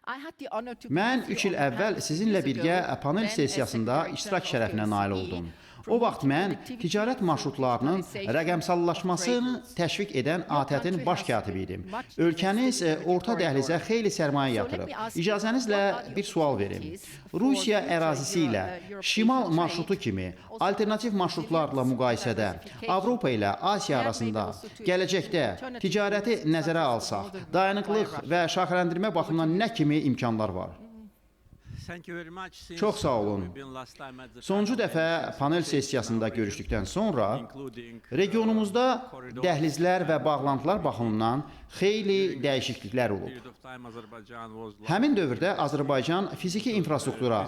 Mən 3 il əvvəl sizinlə birgə panel sessiyasında iştirak şərəfinə nail oldum. O vaxt mən ticarət marşrutlarının rəqəmsallaşmasını təşviq edən ATƏT-in baş katibi idim. Ölkəniz orta dəhlizə xeyli sərmayə yatırıb. İcazənizlə bir sual verim. Rusiya ərazisi ilə şimal marşrutu kimi alternativ marşrutlarla müqayisədə Avropa ilə Asiya arasında gələcəkdə ticarəti nəzərə alsaq, dayanıqlıq və şaxələndirmə baxımından nə kimi imkanlar var? Çox sağ olun. Sonuncu dəfə panel sessiyasında görüşdükdən sonra regionumuzda dəhlizlər və bağlantılar baxımından xeyli dəyişikliklər olub. Həmin dövrdə Azərbaycan fiziki infrastruktura,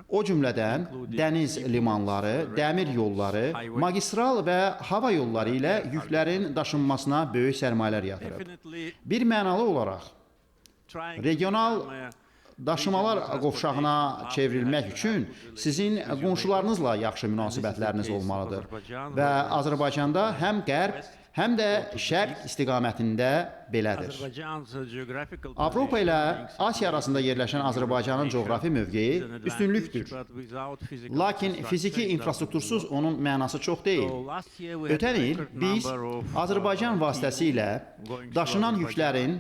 o cümlədən dəniz limanları, dəmir yolları, magistral və hava yolları ilə yüklərin daşınmasına böyük sərmayələr yatırıb. Bir mənalı olaraq regional daşımalar qovşağına çevrilmək üçün sizin qonşularınızla yaxşı münasibətləriniz olmalıdır və Azərbaycanda həm qərb, həm də şərq istiqamətində belədir. Avropa ilə Asiya arasında yerləşən Azərbaycanın coğrafi mövqeyi üstünlükdür. Lakin fiziki infrastruktursuz onun mənası çox deyil. Ötən il biz Azərbaycan vasitəsilə daşınan yüklərin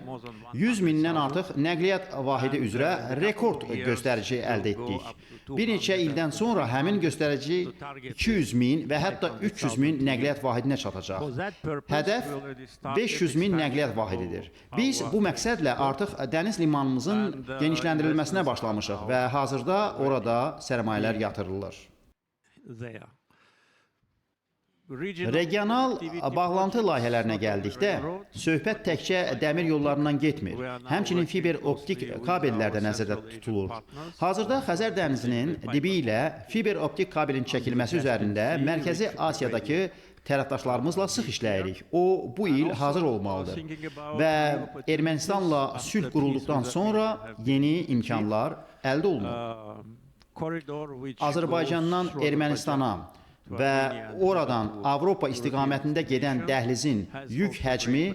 100 mindən artıq nəqliyyat vahidi üzrə rekord göstərici əldə etdik. Bir neçə ildən sonra həmin göstərici 200 min və hətta 300 min nəqliyyat vahidinə çatacaq. Hədəf 500 min nəqliyyat vahididir. Biz bu məqsədlə artıq dəniz limanımızın genişləndirilməsinə başlamışıq və hazırda orada sərmayələr yatırılır. Regional bağlantı layihələrinə gəldikdə, söhbət təkcə dəmir yollarından getmir. Həmçinin fiber optik kabellər də nəzərdə tutulur. Hazırda Xəzər dənizinin dibi ilə fiber optik kabelin çəkilməsi üzərində Mərkəzi Asiyadakı tərəfdaşlarımızla sıx işləyirik. O, bu il hazır olmalıdır və Ermənistanla sülh qurulduqdan sonra yeni imkanlar əldə olunur. Azərbaycandan Ermənistana və oradan Avropa istiqamətində gedən dəhlizin yük həcmi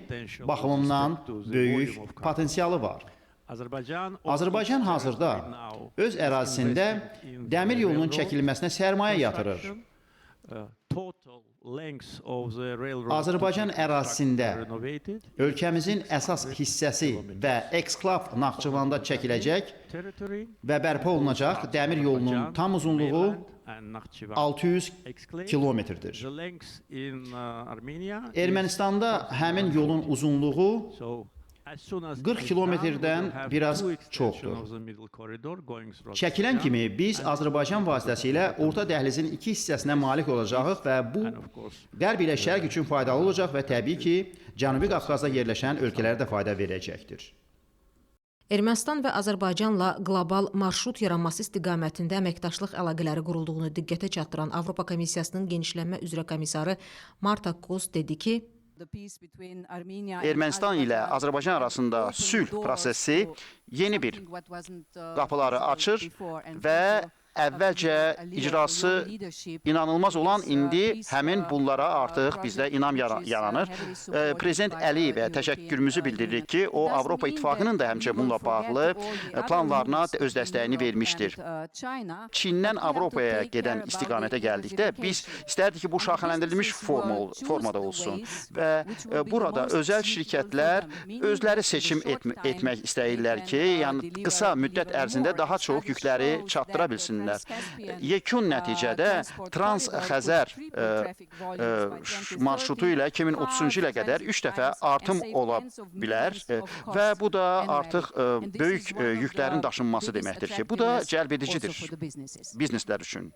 baxımından böyük potensialı var. Azərbaycan hazırda öz ərazisində dəmir yolunun çəkilməsinə sərmayə yatırır. Azərbaycan ərazisində ölkəmizin əsas hissəsi və eksklav Naxçıvanda çəkiləcək və bərpa olunacaq dəmir yolunun tam uzunluğu 600 kilometrdir. Ermənistanda həmin yolun uzunluğu 40 kilometrdən biraz çoxdur. Çəkilən kimi biz Azərbaycan vasitəsilə orta dəhlizin iki hissəsinə malik olacağıq və bu qərb ilə şərq üçün faydalı olacaq və təbii ki, Cənubi Qafqazda yerləşən ölkələrə də fayda verəcəkdir. Ermənistan və Azərbaycanla qlobal marşrut yaranması istiqamətində əməkdaşlıq əlaqələri qurulduğunu diqqətə çatdıran Avropa Komissiyasının genişlənmə üzrə komissarı Marta Kos dedi ki, Ermənistan ilə Azərbaycan arasında sülh prosesi yeni bir qapıları açır və əvvəlcə icrası inanılmaz olan indi həmin bunlara artıq bizdə inam yaranır. Prezident Əliyevə təşəkkürümüzü bildiririk ki, o Avropa İttifaqının da həmçinin bununla bağlı planlarına öz dəstəyini vermişdir. Çindən Avropaya gedən istiqamətə gəldikdə biz istərdik ki, bu şaxələndirilmiş formada olsun və burada özəl şirkətlər özləri seçim etmək istəyirlər ki, yəni qısa müddət ərzində daha çox yükləri çatdıra bilsinlər. Yekun nəticədə Trans-Xəzər marşrutu ilə 2030-cu ilə qədər 3 dəfə artım ola bilər və bu da artıq böyük yüklərin daşınması deməkdir ki, bu da cəlbedicidir bizneslər üçün.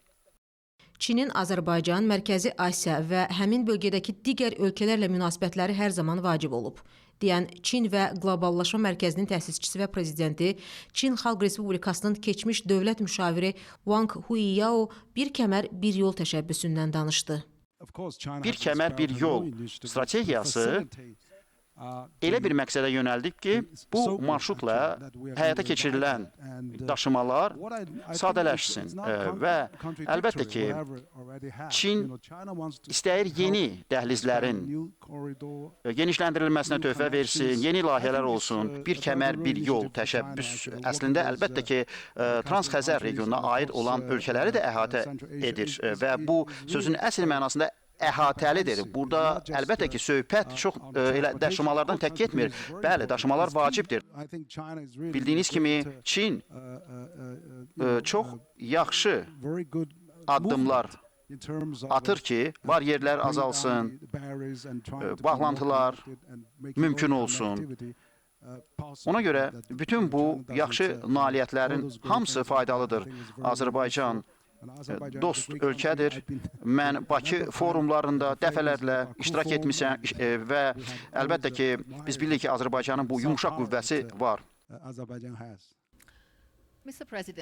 Çinin Azərbaycan, Mərkəzi Asiya və həmin bölgədəki digər ölkələrlə münasibətləri hər zaman vacib olub, deyən Çin və Qloballaşma Mərkəzinin təsisçisi və prezidenti, Çin Xalq Respublikasının keçmiş dövlət müşaviri Wang Huiyao bir kəmər, bir yol təşəbbüsündən danışdı. Bir kəmər, bir yol strategiyası elə bir məqsədə yönəldik ki, bu marşrutla həyata keçirilən daşımalar sadələşsin və əlbəttə ki, Çin istəyir yeni dəhlizlərin genişləndirilməsinə töhfə versin, yeni layihələr olsun, bir kəmər, bir yol təşəbbüs əslində əlbəttə ki, Trans-Xəzər regionuna aid olan ölkələri də əhatə edir və bu sözün əsl mənasında əhatəlidir. Burada əlbəttə ki, söhbət çox elə daşımalardan tək getmir. Bəli, daşımalar vacibdir. Bildiyiniz kimi, Çin çox yaxşı addımlar atır ki, bariyerlər azalsın, bağlantılar mümkün olsun. Ona görə bütün bu yaxşı nailiyyətlərin hamısı faydalıdır. Azərbaycan dost ölkədir. Mən Bakı forumlarında dəfələrlə iştirak etmişəm və əlbəttə ki, biz bilirik ki, Azərbaycanın bu yumuşaq qüvvəsi var.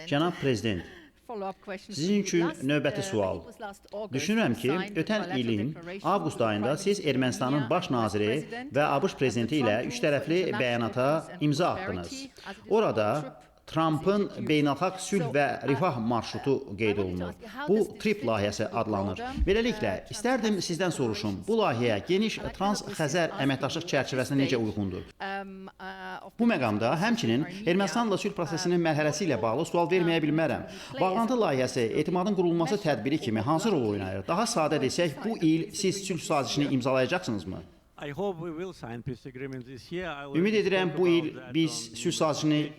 Cənab Prezident, Sizin üçün növbəti sual. Düşünürəm ki, ötən ilin avqust ayında siz Ermənistanın baş naziri və ABŞ prezidenti ilə üçtərəfli bəyanata imza atdınız. Orada Trumpın beynəlxalq sülh və rifah marşrutu qeyd olunur. Bu TRIP layihəsi adlanır. Beləliklə, istərdim sizdən soruşum, bu layihə geniş Trans-Xəzər əməkdaşlıq çərçivəsinə necə uyğundur? Bu məqamda həmçinin Ermənistanla sülh prosesinin mərhələsi ilə bağlı sual verməyə bilmərəm. Bağlantı layihəsi etimadın qurulması tədbiri kimi hansı rol oynayır? Daha sadə desək, bu il siz sülh sazişini imzalayacaqsınızmı? Ümid edirəm bu il biz sülh sazişini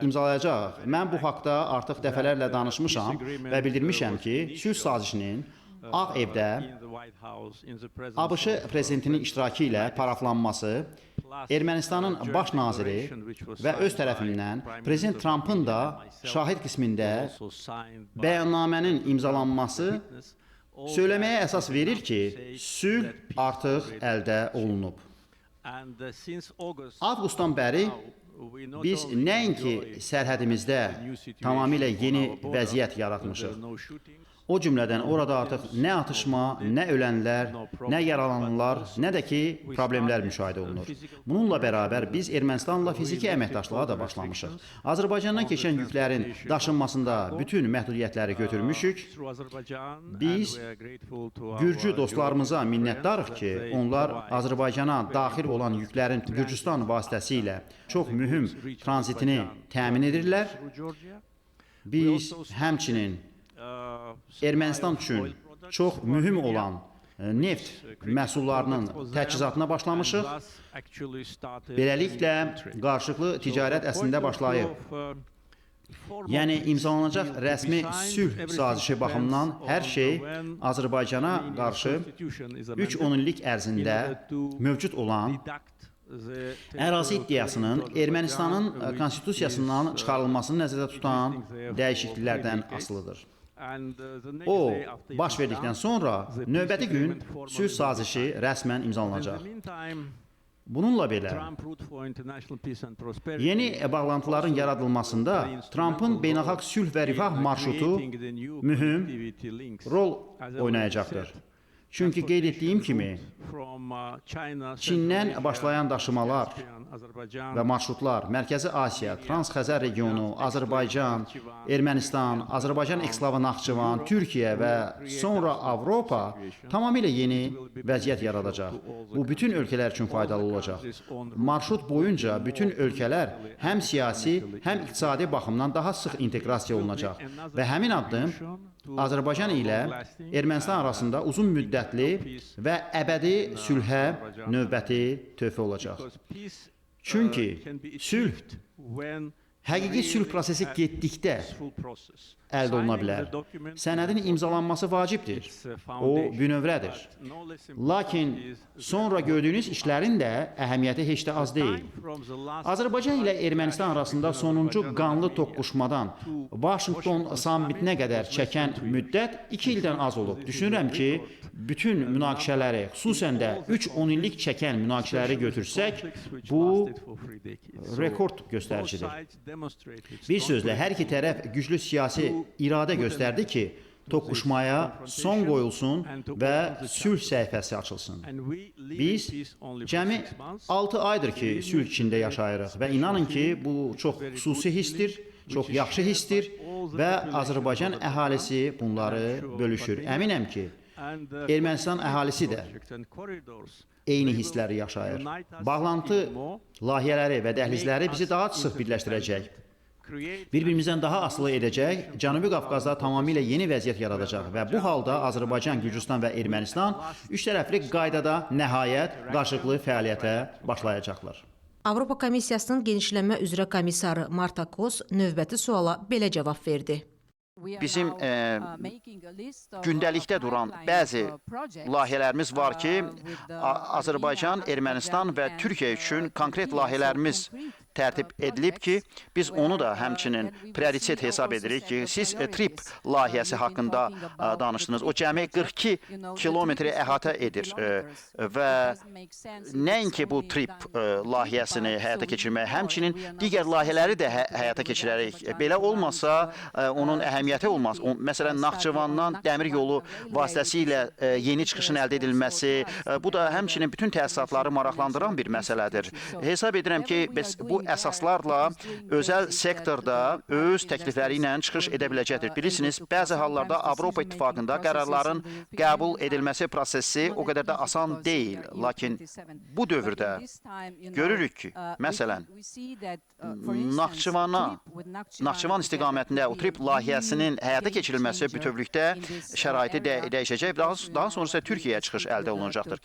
imzalayacağıq. Mən bu haqda artıq dəfələrlə danışmışam və bildirmişəm ki, sülh sazişinin Ağ Evdə ABŞ prezidentinin iştirakı ilə paraflanması, Ermənistanın baş naziri və öz tərəfindən Prezident Trumpın da şahid qismində bəyannamənin imzalanması söyləməyə əsas verir ki, sülh artıq əldə olunub. Avqustdan bəri biz nəinki sərhədimizdə tamamilə yeni vəziyyət yaratmışıq. O cümlədən orada artıq nə atışma, nə ölənlər, nə yaralananlar, nə də ki, problemlər müşahidə olunur. Bununla bərabər biz Ermənistanla fiziki əməkdaşlığa da başlamışıq. Azərbaycandan keçən yüklərin daşınmasında bütün məhdudiyyətləri götürmüşük. Biz Gürcü dostlarımıza minnətdarıq ki, onlar Azərbaycana daxil olan yüklərin Gürcüstan vasitəsilə çox mühüm tranzitini təmin edirlər. Biz həmçinin Ermənistan üçün çox mühüm olan neft məhsullarının təchizatına başlamışıq. Beləliklə, qarşılıqlı ticarət əslində başlayıb. Yəni, imzalanacaq rəsmi sülh sazişi baxımından hər şey Azərbaycana qarşı 3-10 illik ərzində mövcud olan ərazi iddiasının Ermənistanın konstitusiyasından çıxarılmasını nəzərdə tutan dəyişikliklərdən asılıdır. O, baş verdikdən sonra növbəti gün sülh sazişi rəsmən imzalanacaq. Bununla belə, yeni bağlantıların yaradılmasında Trumpın beynəlxalq sülh və rifah marşrutu mühüm rol oynayacaqdır. Çünki qeyd etdiyim kimi, Çindən başlayan daşımalar və marşrutlar Mərkəzi Asiya, Trans-Xəzər regionu, Azərbaycan, Ermənistan, Azərbaycan eksklavı Naxçıvan, Türkiyə və sonra Avropa tamamilə yeni vəziyyət yaradacaq. Bu, bütün ölkələr üçün faydalı olacaq. Marşrut boyunca bütün ölkələr həm siyasi, həm iqtisadi baxımdan daha sıx inteqrasiya olunacaq və həmin addım Azərbaycan ilə Ermənistan arasında uzun müddətli və əbədi sülhə növbəti töhfə olacaq. Çünki sülh, həqiqi sülh prosesi getdikdə əldə oluna bilər. Sənədin imzalanması vacibdir. O, bünövrədir. Lakin sonra gördüyünüz işlərin də əhəmiyyəti heç də az deyil. Azərbaycan ilə Ermənistan arasında sonuncu qanlı toqquşmadan Washington sammitinə qədər çəkən müddət 2 ildən az olub. Düşünürəm ki, bütün münaqişələri, xüsusən də 3-10 illik çəkən münaqişələri götürsək, bu rekord göstəricidir. Bir sözlə, hər iki tərəf güclü siyasi iradə göstərdi ki, toqquşmaya son qoyulsun və sülh səhifəsi açılsın. Biz cəmi 6 aydır ki, sülh içində yaşayırıq və inanın ki, bu çox xüsusi hissdir, çox yaxşı hissdir və Azərbaycan əhalisi bunları bölüşür. Əminəm ki, Ermənistan əhalisi də eyni hissləri yaşayır. Bağlantı layihələri və dəhlizləri bizi daha sıx birləşdirəcək. Bir-birimizdən daha asılı edəcək, Cənubi Qafqazda tamamilə yeni vəziyyət yaradacaq və bu halda Azərbaycan, Gürcüstan və Ermənistan üç tərəfli qaydada nəhayət qarşılıqlı fəaliyyətə başlayacaqlar. Avropa Komissiyasının genişlənmə üzrə komissarı Marta Kos növbəti suala belə cavab verdi. Bizim gündəlikdə duran bəzi layihələrimiz var ki, Azərbaycan, Ermənistan və Türkiyə üçün konkret layihələrimiz tərtib edilib ki, biz onu da həmçinin prioritet hesab edirik ki, siz TRIP layihəsi haqqında danışdınız. O cəmi 42 kilometri əhatə edir və nəinki bu TRIP layihəsini həyata keçirmək, həmçinin digər layihələri də həyata keçirərik. Belə olmasa, onun əhəmiyyəti olmaz. Məsələn, Naxçıvandan dəmir yolu vasitəsilə yeni çıxışın əldə edilməsi, bu da həmçinin bütün təsisatları maraqlandıran bir məsələdir. Hesab edirəm ki, bu əsaslarla özəl sektorda öz təklifləri ilə çıxış edə biləcəkdir. Bilirsiniz, bəzi hallarda Avropa İttifaqında qərarların qəbul edilməsi prosesi o qədər də asan deyil. Lakin bu dövrdə görürük ki, məsələn, Naxçıvan istiqamətində o TRIP layihəsinin həyata keçirilməsi bütövlükdə şəraiti dəyişəcək. Daha sonra isə Türkiyəyə çıxış əldə olunacaqdır.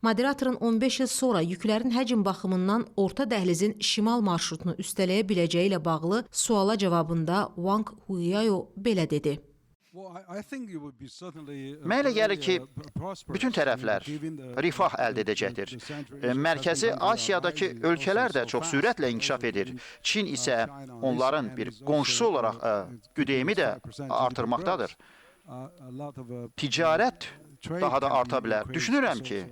Moderatorun 15 il sonra yüklərin həcm baxımından orta dəhlizin şimal marşrutunu üstələyə biləcəyi ilə bağlı suala cavabında Wang Huiyayo belə dedi. Mənə elə gəlir ki, bütün tərəflər rifah əldə edəcəkdir. Mərkəzi Asiyadakı ölkələr də çox sürətlə inkişaf edir. Çin isə onların bir qonşusu olaraq güdəyimi də artırmaqdadır. Ticarət daha da arta bilər. Düşünürəm ki,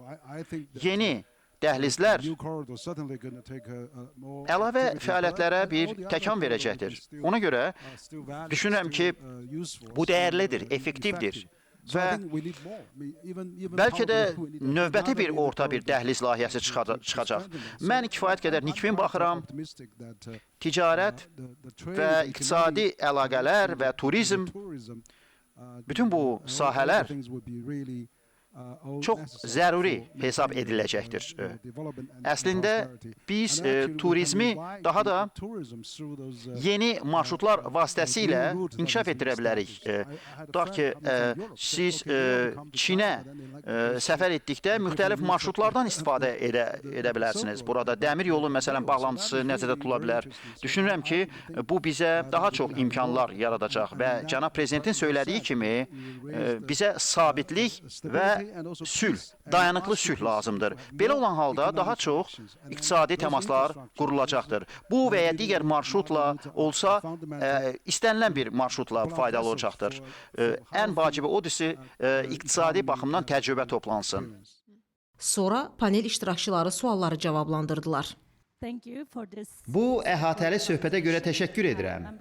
yeni dəhlizlər əlavə fəaliyyətlərə bir təkan verəcəkdir. Ona görə düşünürəm ki, bu dəyərlidir, effektivdir və bəlkə də növbəti bir orta bir dəhliz layihəsi çıxacaq. Mən kifayət qədər nikbin baxıram, ticarət və iqtisadi əlaqələr və turizm, bütün bu sahələr çox zəruri hesab ediləcəkdir. Əslində, biz turizmi daha da yeni marşrutlar vasitəsilə inkişaf etdirə bilərik. Tutaq ki, siz Çinə səfər etdikdə müxtəlif marşrutlardan istifadə edə bilərsiniz. Burada dəmir yolu, məsələn, bağlantısı nəzərdə tutula bilər. Düşünürəm ki, bu bizə daha çox imkanlar yaradacaq və cənab prezidentin söylədiyi kimi bizə sabitlik və sülh, dayanıqlı sülh lazımdır. Belə olan halda daha çox iqtisadi təmaslar qurulacaqdır. Bu və ya digər marşrutla olsa, istənilən bir marşrutla faydalı olacaqdır. Ən vacibi odur ki, iqtisadi baxımdan təcrübə toplansın. Sonra panel iştirakçıları sualları cavablandırdılar. Bu əhatəli söhbətə görə təşəkkür edirəm.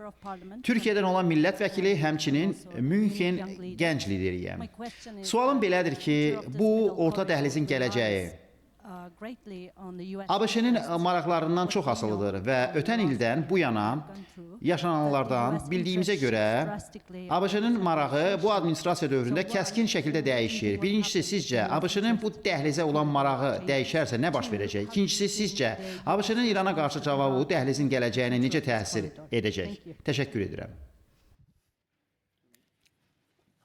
Türkiyədən olan millət vəkili, həmçinin Münxen gənc lideriyəm. Sualım belədir ki, bu orta dəhlizin gələcəyi ABŞ-nin maraqlarından çox asılıdır və ötən ildən bu yana yaşananlardan bildiyimizə görə ABŞ-nin marağı bu administrasiya dövründə kəskin şəkildə dəyişir. Birincisi, sizcə ABŞ-nin bu dəhlizə olan marağı dəyişərsə nə baş verəcək? İkincisi, sizcə ABŞ-nin İrana qarşı cavabı bu dəhlizin gələcəyinə necə təsir edəcək? Təşəkkür edirəm.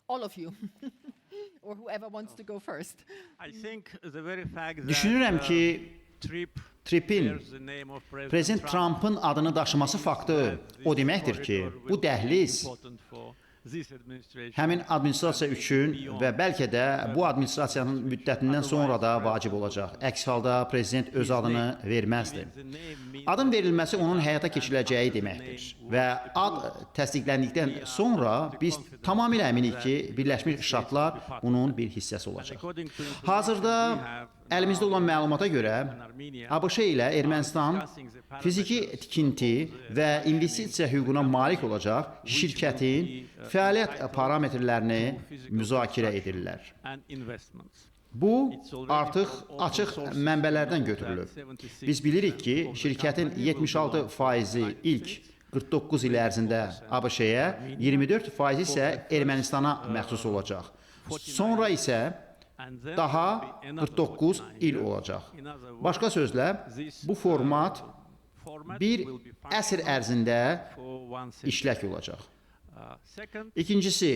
All of you. Or whoever wants to go first. Düşünürəm ki, TRIP-in Prezident Trump'ın adını daşıması faktı o deməkdir ki, bu dəhliz həmin administrasiya üçün və bəlkə də bu administrasiyanın müddətindən sonra da vacib olacaq. Əks halda prezident öz adını verməzdi. Adın verilməsi onun həyata keçiriləcəyi deməkdir və ad təsdiqləndikdən sonra biz tamamilə əminik ki, Birləşmiş Ştatlar bunun bir hissəsi olacaq. Hazırda Əlimizdə olan məlumata görə ABŞ ilə Ermənistan fiziki tikinti və investisiya hüququna malik olacaq şirkətin fəaliyyət parametrlərini müzakirə edirlər. Bu, artıq açıq mənbələrdən götürülür. Biz bilirik ki, şirkətin 76% ilk 49 il ərzində ABŞ-yə, 24% isə Ermənistana məxsus olacaq. Sonra isə daha 49 il olacaq. Başqa sözlə, bu format bir əsr ərzində işlək olacaq. İkincisi,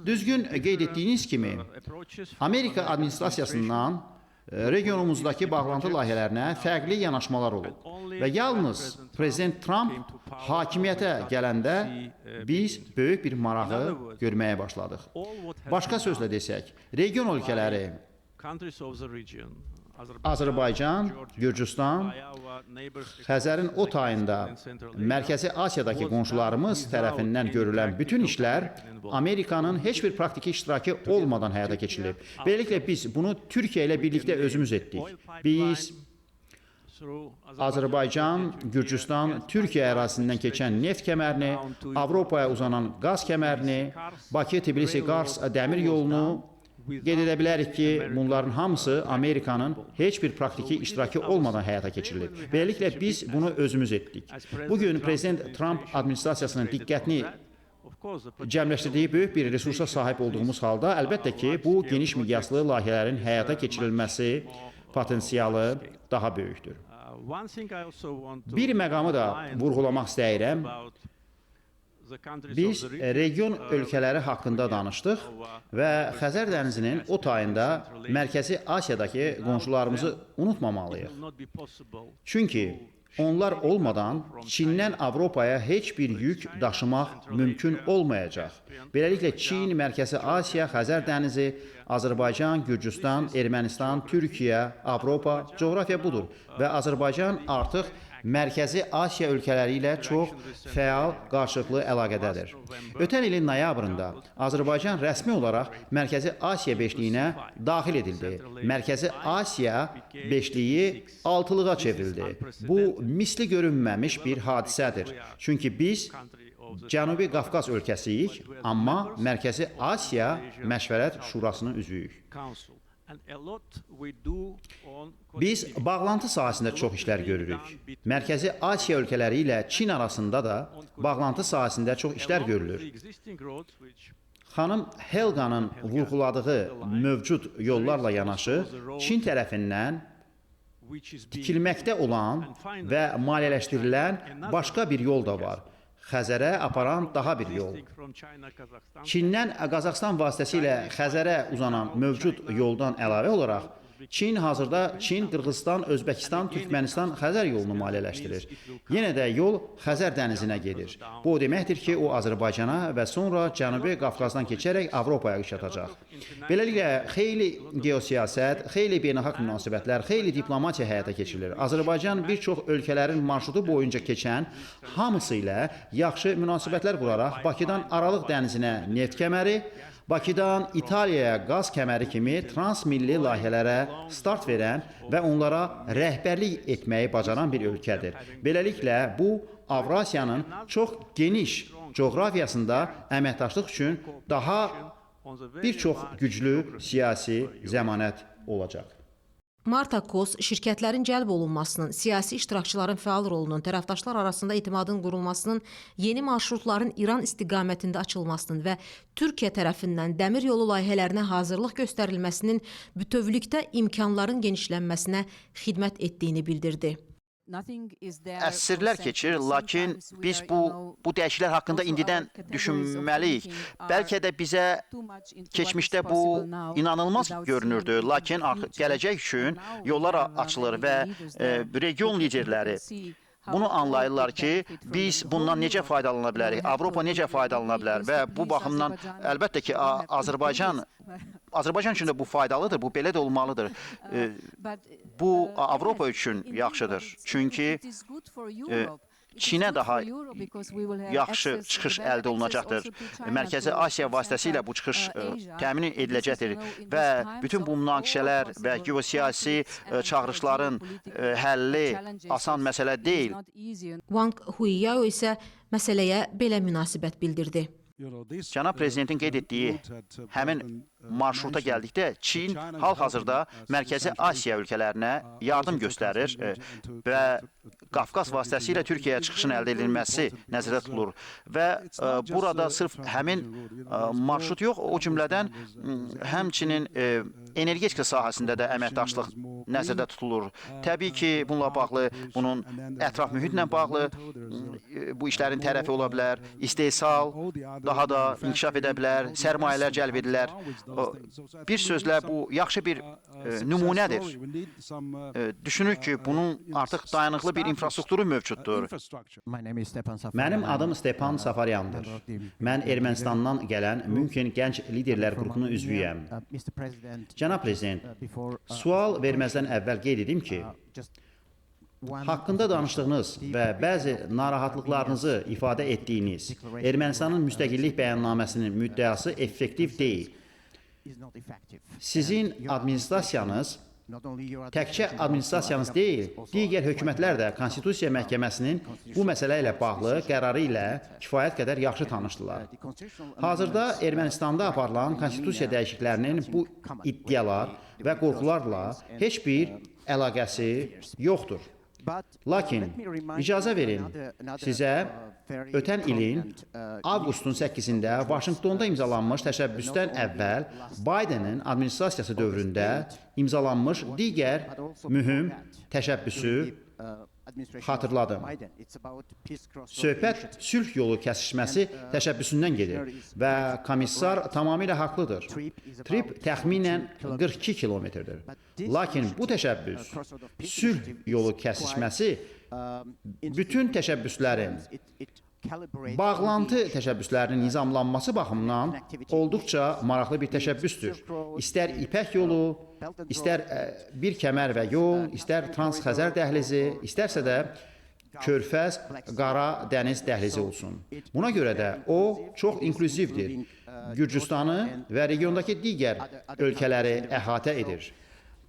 düzgün qeyd etdiyiniz kimi, Amerika administrasiyasından regionumuzdakı bağlantı layihələrinə fərqli yanaşmalar olub və yalnız Prezident Trump hakimiyyətə gələndə biz böyük bir marağı görməyə başladıq. Başqa sözlə desək, region ölkələri Azərbaycan, Gürcüstan, Xəzərin o tayında Mərkəzi Asiyadakı qonşularımız tərəfindən görülən bütün işlər Amerikanın heç bir praktiki iştirakı olmadan həyata keçirilib. Beləliklə biz bunu Türkiyə ilə birlikdə özümüz etdik. Biz Azərbaycan, Gürcüstan, Türkiyə ərazisindən keçən neft kəmərini, Avropaya uzanan qaz kəmərini, Bakı-Tbilisi-Qars dəmir yolunu qeyd edə bilərik ki, bunların hamısı Amerikanın heç bir praktiki iştirakı olmadan həyata keçirilib. Beləliklə, biz bunu özümüz etdik. Bugün Prezident Trump administrasiyasının diqqətini cəmləşdirdiyi böyük bir resursa sahib olduğumuz halda, əlbəttə ki, bu geniş miqyaslı layihələrin həyata keçirilməsi potensialı daha böyükdür. Bir məqamı da vurğulamaq istəyirəm. Biz region ölkələri haqqında danışdıq və Xəzər dənizinin o tayında Mərkəzi Asiyadakı qonşularımızı unutmamalıyıq. Çünki onlar olmadan Çindən Avropaya heç bir yük daşımaq mümkün olmayacaq. Beləliklə, Çin, Mərkəzi Asiya, Xəzər dənizi, Azərbaycan, Gürcüstan, Ermənistan, Türkiyə, Avropa, coğrafiya budur və Azərbaycan artıq Mərkəzi Asiya ölkələri ilə çox fəal qarşılıqlı əlaqədədir. Ötən ilin noyabrında Azərbaycan rəsmi olaraq Mərkəzi Asiya beşliyinə daxil edildi. Mərkəzi Asiya beşliyi altılığa çevrildi. Bu, misli görünməmiş bir hadisədir. Çünki biz Cənubi Qafqaz ölkəsiyik, amma Mərkəzi Asiya Məşvərət Şurasının üzvüyük. Biz bağlantı sahəsində çox işlər görürük. Mərkəzi Asiya ölkələri ilə Çin arasında da bağlantı sahəsində çox işlər görülür. Xanım Helqanın vurğuladığı mövcud yollarla yanaşı, Çin tərəfindən tikilməkdə olan və maliyyələşdirilən başqa bir yol da var. Xəzərə aparan daha bir yol. Çindən Qazaxıstan vasitəsilə Xəzərə uzanan mövcud yoldan əlavə olaraq, Çin hazırda Çin, Qırğızstan, Özbəkistan, Türkmənistan, Xəzər yolunu maliyyələşdirir. Yenə də yol Xəzər dənizinə gedir. Bu o deməkdir ki, o Azərbaycana və sonra Cənubi Qafqazdan keçərək Avropaya iş atacaq. Beləliklə, xeyli geosiyasət, xeyli beynəlxalq münasibətlər, xeyli diplomatiya həyata keçirilir. Azərbaycan bir çox ölkələrin marşrutu boyunca keçən hamısı ilə yaxşı münasibətlər quraraq Bakıdan Aralıq dənizinə neft kəməri, Bakıdan İtaliyaya qaz kəməri kimi transmilli layihələrə start verən və onlara rəhbərlik etməyi bacaran bir ölkədir. Beləliklə, bu, Avrasiyanın çox geniş coğrafiyasında əməkdaşlıq üçün daha bir çox güclü siyasi zəmanət olacaq. Marta Kos şirkətlərin cəlb olunmasının, siyasi iştirakçıların fəal rolunun, tərəfdaşlar arasında etimadın qurulmasının, yeni marşrutların İran istiqamətində açılmasının və Türkiyə tərəfindən dəmir yolu layihələrinə hazırlıq göstərilməsinin bütövlükdə imkanların genişlənməsinə xidmət etdiyini bildirdi. Əsrlər keçir, lakin biz bu dəyişikliklər haqqında indidən düşünməliyik. Bəlkə də bizə keçmişdə bu inanılmaz görünürdü, lakin gələcək üçün yollar açılır və region liderləri bunu anlayırlar ki, biz bundan necə faydalana bilərik, Avropa necə faydalana bilər və bu baxımdan əlbəttə ki, Azərbaycan üçün də bu faydalıdır, bu belə də olmalıdır. Bu, Avropa üçün yaxşıdır. Çünki Çinə daha yaxşı çıxış əldə olunacaqdır. Mərkəzi Asiya vasitəsilə bu çıxış təmin ediləcəkdir və bütün bu münaqişələr və geosiyasi çağırışların həlli asan məsələ deyil. Wang Huiyao isə məsələyə belə münasibət bildirdi. Cənab Prezidentin qeyd etdiyi həmin marşruta gəldikdə Çin hal-hazırda Mərkəzi Asiya ölkələrinə yardım göstərir və Qafqaz vasitəsilə Türkiyəyə çıxışın əldə edilməsi nəzərdə tutulur və burada sırf həmin marşrut yox, o cümlədən həmçinin energetika sahəsində də əməkdaşlıq nəzərdə tutulur. Təbii ki, bununla bağlı, bunun ətraf mühitlə bağlı bu işlərin tərəfi ola bilər, istehsal daha da inkişaf edə bilər, sərmayələr cəlb edilər. Bir sözlə, bu yaxşı bir nümunədir. Düşünürük ki, bunun artıq dayanıqlı bir infrastrukturu mövcuddur. Mənim adım Stepan Safaryandır. Mən Ermənistandan gələn Münken Gənc Liderlər qrupunun üzvüyəm. Cənab Prezident, sual verməzdən əvvəl qeyd edim ki, haqqında danışdığınız və bəzi narahatlıqlarınızı ifadə etdiyiniz Ermənistanın müstəqillik bəyannaməsinin müddəası effektiv deyil. Sizin administrasiyanız təkcə administrasiyanız deyil, digər hökumətlər də Konstitusiya Məhkəməsinin bu məsələ ilə bağlı qərarı ilə kifayət qədər yaxşı tanışdılar. Hazırda Ermənistanda aparılan konstitusiya dəyişikliklərinin bu iddialar və qorxularla heç bir əlaqəsi yoxdur. Lakin icazə verin, sizə ötən ilin avqustun 8-də Vaşinqtonda imzalanmış təşəbbüsdən əvvəl Bidenin administrasiyası dövründə imzalanmış digər mühüm təşəbbüsü xatırladım. Söhbət sülh yolu kəsişməsi təşəbbüsündən gedir və komissar tamamilə haqlıdır. Trip təxminən 42 kilometrdir. Lakin bu təşəbbüs, sülh yolu kəsişməsi bütün təşəbbüslərin, bağlantı təşəbbüslərinin nizamlanması baxımından olduqca maraqlı bir təşəbbüsdür. İstər İpək yolu, istər bir kəmər və yol, istər Trans-Xəzər dəhlizi, istərsə də Körfəz, Qara dəniz dəhlizi olsun. Buna görə də o çox inklüzivdir. Gürcüstanı və regiondakı digər ölkələri əhatə edir.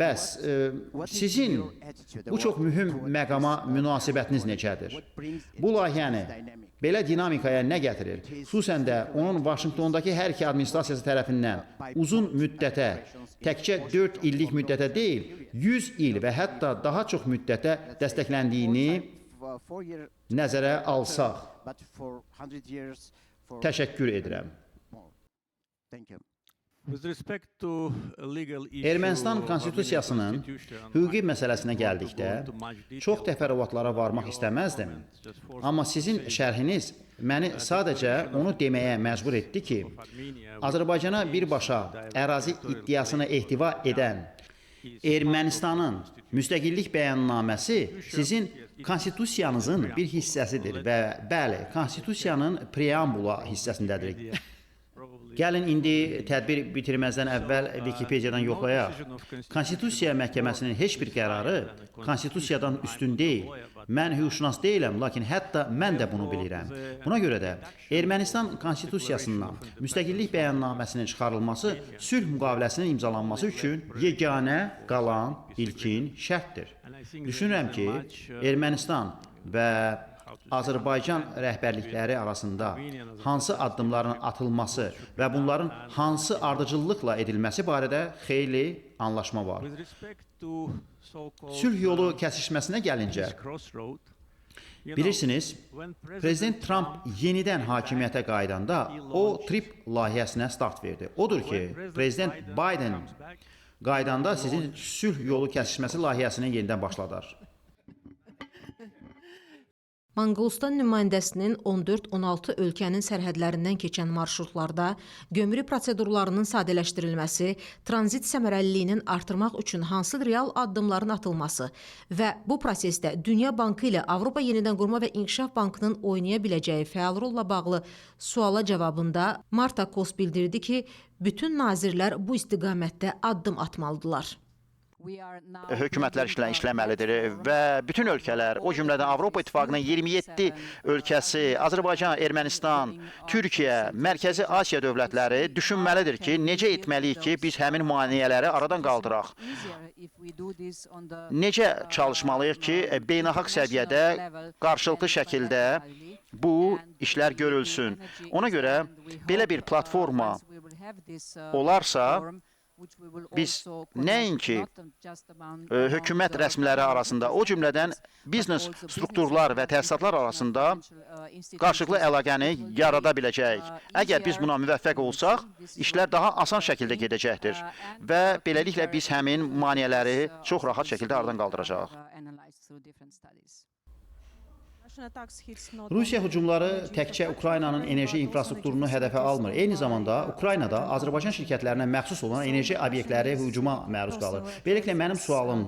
Bəs sizin bu çox mühüm məqama münasibətiniz necədir? Bu layihəni belə dinamikaya nə gətirir? Xüsusən də onun Vaşinqtondakı hər iki administrasiyası tərəfindən uzun müddətə, təkcə 4 illik müddətə deyil, 100 il və hətta daha çox müddətə dəstəkləndiyini nəzərə alsaq. Təşəkkür edirəm. Ermənistan konstitusiyasının hüquqi məsələsinə gəldikdə çox təfərrüatlara varmaq istəməzdim. Amma sizin şərhiniz məni sadəcə onu deməyə məcbur etdi ki, Azərbaycana birbaşa ərazi iddiasını ehtiva edən Ermənistanın müstəqillik bəyannaməsi sizin konstitusiyanızın bir hissəsidir və bəli, konstitusiyanın preambula hissəsindədir. Gəlin indi tədbir bitirməzdən əvvəl Wikipediyadan yoxlayaq. Konstitusiya Məhkəməsinin heç bir qərarı Konstitusiyadan üstün deyil. Mən hüquqşünas deyiləm, lakin hətta mən də bunu bilirəm. Buna görə də Ermənistan Konstitusiyasından müstəqillik bəyannaməsinin çıxarılması sülh müqaviləsinin imzalanması üçün yeganə qalan ilkin şərtdir. Düşünürəm ki, Ermənistan və Azərbaycan rəhbərlikləri arasında hansı addımların atılması və bunların hansı ardıcıllıqla edilməsi barədə xeyli anlaşma var. Sülh yolu kəsişməsinə gəlincə, bilirsiniz, Prezident Trump yenidən hakimiyyətə qayıdanda o TRIP layihəsinə start verdi. Odur ki, Prezident Biden qaydanda sizin sülh yolu kəsişməsi layihəsini yenidən başladar. Manqolistan nümayəndəsinin 14-16 ölkənin sərhədlərindən keçən marşrutlarda gömrük prosedurlarının sadələşdirilməsi, tranzit səmərəliliyinin artırmaq üçün hansı real addımların atılması və bu prosesdə Dünya Bankı ilə Avropa Yenidən Qurma və İnkişaf Bankının oynaya biləcəyi fəal rolla bağlı suala cavabında Marta Kos bildirdi ki, bütün nazirlər bu istiqamətdə addım atmalıdırlar. hökumətlər işləməlidir və bütün ölkələr, o cümlədən Avropa İttifaqının 27 ölkəsi, Azərbaycan, Ermənistan, Türkiyə, Mərkəzi Asiya dövlətləri düşünməlidir ki, necə etməliyik ki, biz həmin maneələri aradan qaldıraq. Necə çalışmalıyıq ki, beynəlxalq səviyyədə qarşılıqlı şəkildə bu işlər görülsün. Ona görə belə bir platforma olarsa, biz nəinki hökumət rəsmiləri arasında, o cümlədən biznes strukturlar və təsisatlar arasında qarşılıqlı əlaqəni yarada biləcəyik. Əgər biz buna müvəffəq olsaq, işlər daha asan şəkildə gedəcəkdir və beləliklə biz həmin maneələri çox rahat şəkildə aradan qaldıracağıq. Rusiya hücumları təkcə Ukraynanın enerji infrastrukturunu hədəfə almır. Eyni zamanda Ukraynada Azərbaycan şirkətlərinə məxsus olan enerji obyektləri hücuma məruz qalır. Beləliklə mənim sualım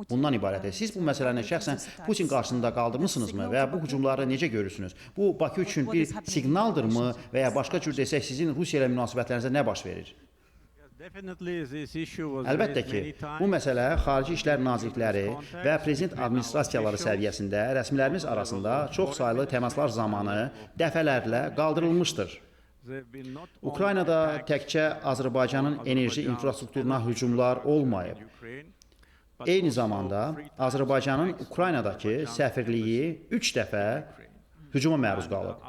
bundan ibarətdir. Siz bu məsələni şəxsən Putin qarşısında qaldırmısınızmı və bu hücumları necə görürsünüz? Bu Bakı üçün bir siqnaldırmı və ya başqa cür desək sizin Rusiya ilə münasibətlərinizdə nə baş verir? Əlbəttə ki, bu məsələ Xarici İşlər Nazirlikləri və Prezident administrasiyaları səviyyəsində rəsmilərimiz arasında çox saylı təmaslar zamanı dəfələrlə qaldırılmışdır. Ukraynada təkcə Azərbaycanın enerji infrastrukturuna hücumlar olmayıb. Eyni zamanda Azərbaycanın Ukraynadakı səfirliyi 3 dəfə hücuma məruz qalıb.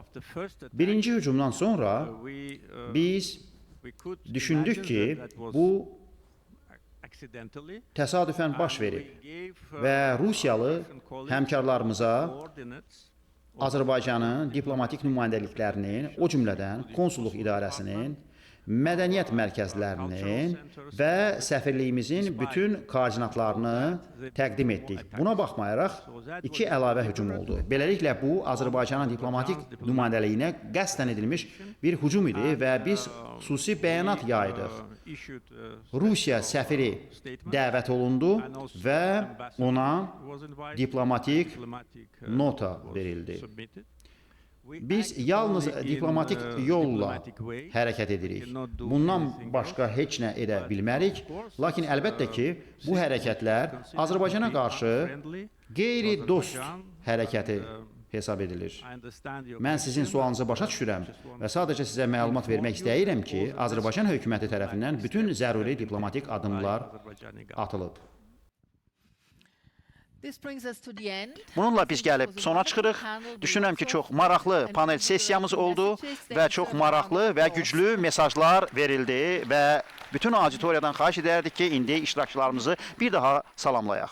Birinci hücumdan sonra biz düşündük ki, bu təsadüfən baş verib və Rusiyalı həmkarlarımıza Azərbaycanın diplomatik nümayəndəliklərinin, o cümlədən konsulluq idarəsinin, mədəniyyət mərkəzlərinin və səfirliyimizin bütün koordinatlarını təqdim etdik. Buna baxmayaraq 2 əlavə hücum oldu. Beləliklə bu Azərbaycanın diplomatik nümayəndəliyinə qəsdən edilmiş bir hücum idi və biz xüsusi bəyanat yaydıq. Rusiya səfiri dəvət olundu və ona diplomatik nota verildi. Biz yalnız diplomatik yolla hərəkət edirik. Bundan başqa heç nə edə bilmərik. Lakin əlbəttə ki, bu hərəkətlər Azərbaycana qarşı qeyri-dost hərəkəti hesab edilir. Mən sizin sualınızı başa düşürəm və sadəcə sizə məlumat vermək istəyirəm ki, Azərbaycan hökuməti tərəfindən bütün zəruri diplomatik addımlar atılıb. Bununla biz gəlib sona çıxırıq. Düşünürəm ki, çox maraqlı panel sessiyamız oldu və çox maraqlı və güclü mesajlar verildi və bütün auditoriyadan xahiş edərdik ki, indi iştirakçılarımızı bir daha salamlayaq.